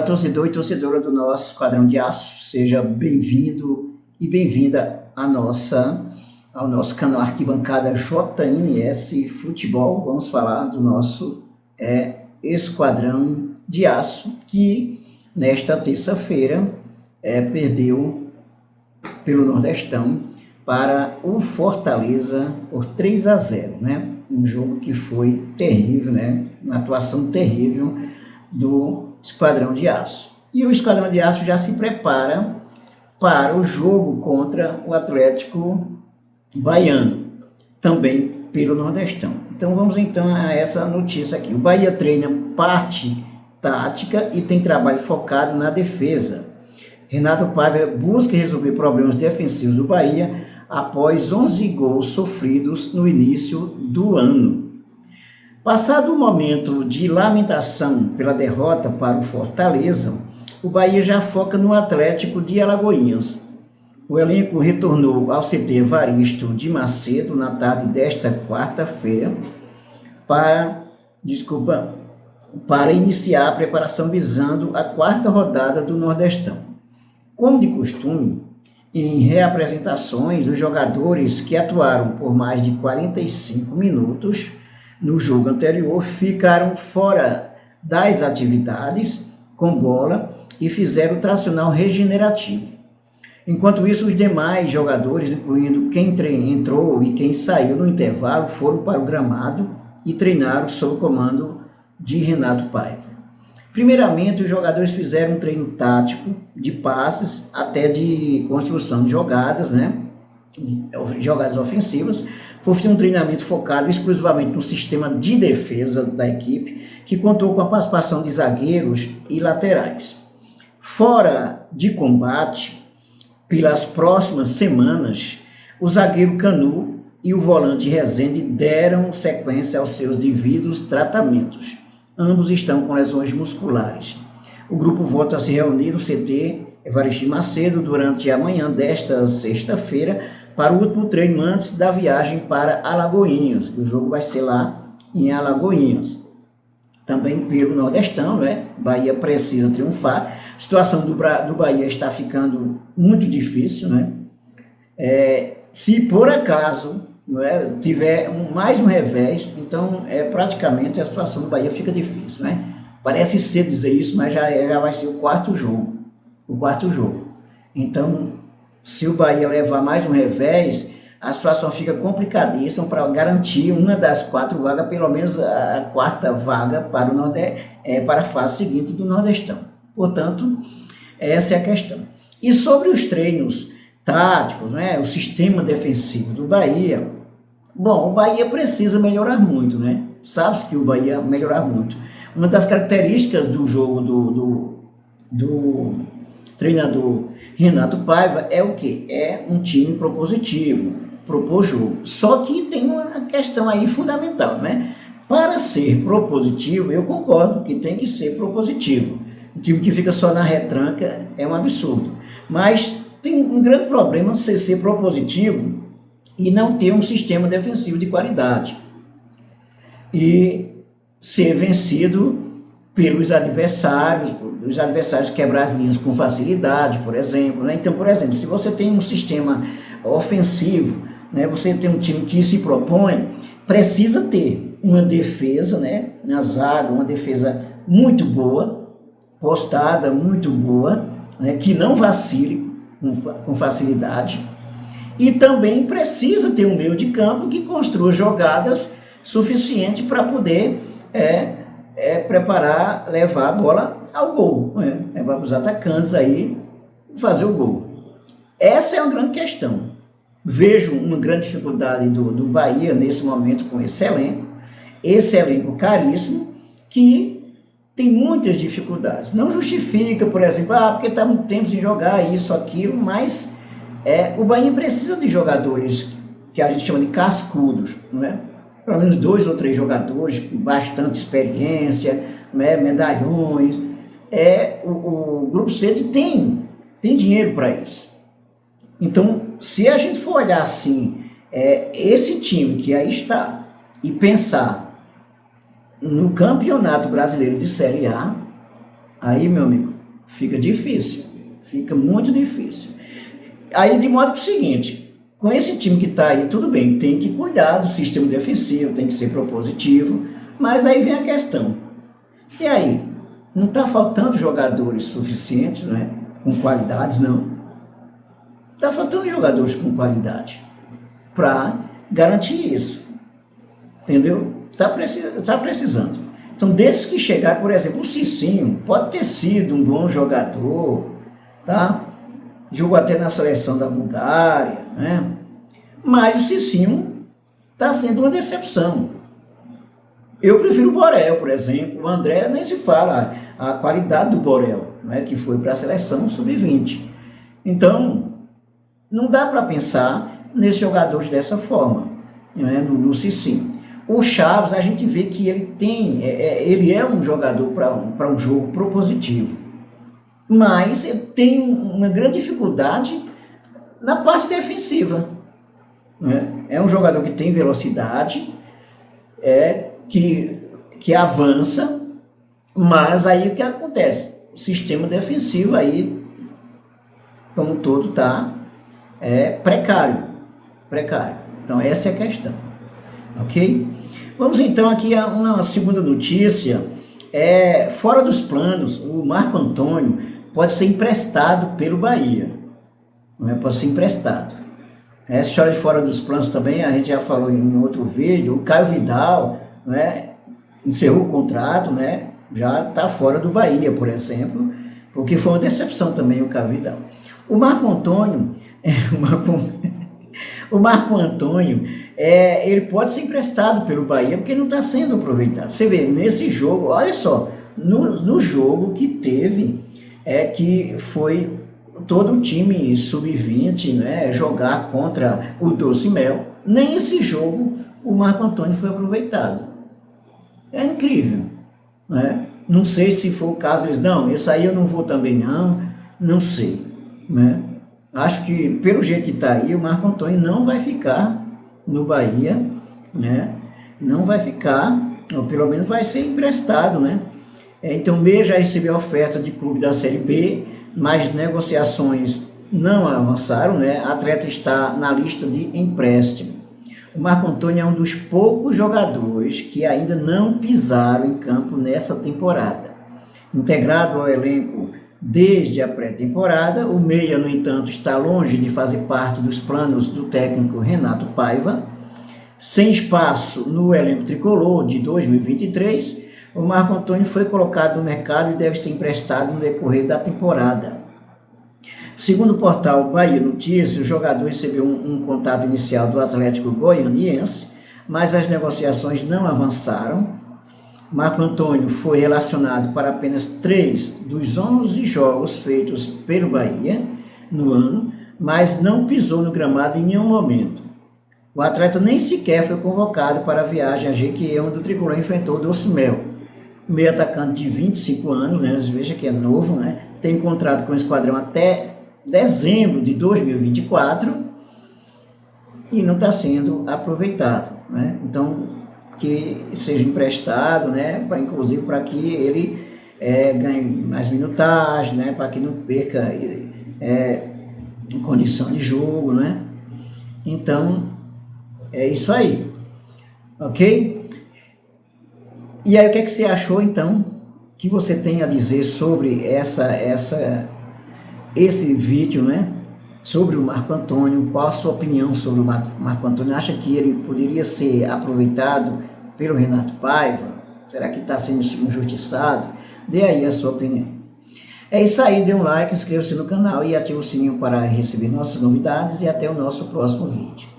torcedor e torcedora do nosso Esquadrão de Aço, seja bem-vindo e bem-vinda ao nosso canal Arquibancada JNS Futebol. Vamos falar do nosso Esquadrão de Aço, que nesta terça-feira perdeu pelo Nordestão para o Fortaleza por 3-0, né? Um jogo que foi terrível, né? Uma atuação terrível do Esquadrão de Aço. E o Esquadrão de Aço já se prepara para o jogo contra o Atlético Baiano, também pelo Nordestão. Então vamos então a essa notícia aqui. O Bahia treina parte tática e tem trabalho focado na defesa. Renato Paiva busca resolver problemas defensivos do Bahia após 11 gols sofridos no início do ano. Passado o momento de lamentação pela derrota para o Fortaleza, o Bahia já foca no Atlético de Alagoinhas. O elenco retornou ao CT Evaristo de Macedo na tarde desta quarta-feira para iniciar a preparação visando a quarta rodada do Nordestão. Como de costume, em reapresentações, os jogadores que atuaram por mais de 45 minutos no jogo anterior ficaram fora das atividades com bola e fizeram o tradicional regenerativo. Enquanto isso, os demais jogadores, incluindo quem entrou e quem saiu no intervalo, foram para o gramado e treinaram sob o comando de Renato Paiva. Primeiramente, os jogadores fizeram um treino tático de passes até de construção de jogadas, né? Jogadas ofensivas, por fim um treinamento focado exclusivamente no sistema de defesa da equipe, que contou com a participação de zagueiros e laterais. Fora de combate, pelas próximas semanas, o zagueiro Canu e o volante Rezende deram sequência aos seus devidos tratamentos. Ambos estão com lesões musculares. O grupo volta a se reunir no CT Evaristo de Macedo durante a manhã desta sexta-feira para o último treino antes da viagem para Alagoinhas. O jogo vai ser lá em Alagoinhas. Também pelo Nordestão, né? Bahia precisa triunfar. A situação do Bahia está ficando muito difícil, né? Se por acaso tiver mais um revés, então praticamente a situação do Bahia fica difícil, né? Parece cedo dizer isso, mas já vai ser o quarto jogo. Então, se o Bahia levar mais um revés, a situação fica complicadíssima para garantir uma das 4 vagas, pelo menos a quarta vaga para para a fase seguinte do Nordestão. Portanto, essa é a questão. E sobre os treinos táticos, né, o sistema defensivo do Bahia, bom, o Bahia precisa melhorar muito, né? Sabe-se que o Bahia melhorar muito. Uma das características do jogo do treinador Renato Paiva é o quê? É um time propositivo, propor jogo. Só que tem uma questão aí fundamental, né? Para ser propositivo, eu concordo que tem que ser propositivo. Um time que fica só na retranca é um absurdo. Mas tem um grande problema você ser propositivo e não ter um sistema defensivo de qualidade. E ser vencido pelos adversários, os adversários quebrar as linhas com facilidade, por exemplo, né? Então, por exemplo, se você tem um sistema ofensivo, né, você tem um time que se propõe, precisa ter uma defesa, né, na zaga, uma defesa muito boa, postada, muito boa, né, que não vacile com facilidade, e também precisa ter um meio de campo que construa jogadas suficientes para poder preparar, levar a bola ao gol, né? Levar os atacantes aí fazer o gol. Essa é uma grande questão. Vejo uma grande dificuldade do Bahia nesse momento com esse elenco caríssimo, que tem muitas dificuldades. Não justifica, por exemplo, porque está muito tempo sem jogar isso, aquilo, mas o Bahia precisa de jogadores que a gente chama de cascudos, não é? Pelo menos 2 ou 3 jogadores com bastante experiência, né, medalhões. O Grupo C tem dinheiro para isso. Então, se a gente for olhar assim, esse time que aí está, e pensar no Campeonato Brasileiro de Série A, aí, meu amigo, fica difícil, fica muito difícil. Aí, de modo que é o seguinte, com esse time que está aí, tudo bem, tem que cuidar do sistema defensivo, tem que ser propositivo, mas aí vem a questão. E aí, não está faltando jogadores suficientes, né, com qualidades, não. Está faltando jogadores com qualidade para garantir isso, entendeu? Está precisando. Então, desses que chegar, por exemplo, o Cicinho pode ter sido um bom jogador, tá? Jogou até na seleção da Bulgária, né? Mas o Cicinho está sendo uma decepção. Eu prefiro o Borel, por exemplo. O André nem se fala a qualidade do Borel, né? Que foi para a seleção sub-20. Então, não dá para pensar nesses jogadores dessa forma, né? No Cicinho. O Chaves, a gente vê que ele é um jogador para um jogo propositivo, mas ele tem uma grande dificuldade na parte defensiva, né? É um jogador que tem velocidade, que avança, mas aí o que acontece? O sistema defensivo aí, como todo, está precário. Então essa é a questão. Ok? Vamos então aqui a uma segunda notícia. Fora dos planos, o Marco Antônio pode ser emprestado pelo Bahia. Pode ser emprestado. Essa história de fora dos planos também, a gente já falou em outro vídeo. O Caio Vidal, né, encerrou o contrato, né, já está fora do Bahia, por exemplo, porque foi uma decepção também o Caio Vidal. O Marco Antônio, ele pode ser emprestado pelo Bahia porque não está sendo aproveitado. Você vê, nesse jogo, olha só, no jogo que teve, que foi todo o time sub-20, né, jogar contra o Doce Mel, nem esse jogo o Marco Antônio foi aproveitado. É incrível, né? Não sei se for o caso, eles, não, esse aí eu não vou também não sei, né? Acho que, pelo jeito que está aí, o Marco Antônio não vai ficar no Bahia, né? Não vai ficar, ou pelo menos vai ser emprestado, né? Então, o Meia já recebeu oferta de clube da Série B, mas negociações não avançaram, né? O atleta está na lista de empréstimo. O Marco Antônio é um dos poucos jogadores que ainda não pisaram em campo nessa temporada. Integrado ao elenco desde a pré-temporada, o Meia, no entanto, está longe de fazer parte dos planos do técnico Renato Paiva. Sem espaço no elenco tricolor de 2023, o Marco Antônio foi colocado no mercado e deve ser emprestado no decorrer da temporada. Segundo o portal Bahia Notícias, o jogador recebeu um contato inicial do Atlético Goianiense, mas as negociações não avançaram. Marco Antônio foi relacionado para apenas 3 dos 11 jogos feitos pelo Bahia no ano, mas não pisou no gramado em nenhum momento. O atleta nem sequer foi convocado para a viagem a Jequié, onde o tricolor enfrentou o Doce Mel. O meio atacante de 25 anos, né, veja que é novo, né, tem contrato com o esquadrão até dezembro de 2024 e não está sendo aproveitado, né? Então, que seja emprestado, né, inclusive para que ele ganhe mais minutagem, né, para que não perca condição de jogo, né? Então, é isso aí, ok? E aí, o que é que você achou, então, que você tem a dizer sobre esse vídeo, né, sobre o Marco Antônio? Qual a sua opinião sobre o Marco Antônio? Acha que ele poderia ser aproveitado pelo Renato Paiva? Será que está sendo injustiçado? Dê aí a sua opinião. É isso aí, dê um like, inscreva-se no canal e ative o sininho para receber nossas novidades e até o nosso próximo vídeo.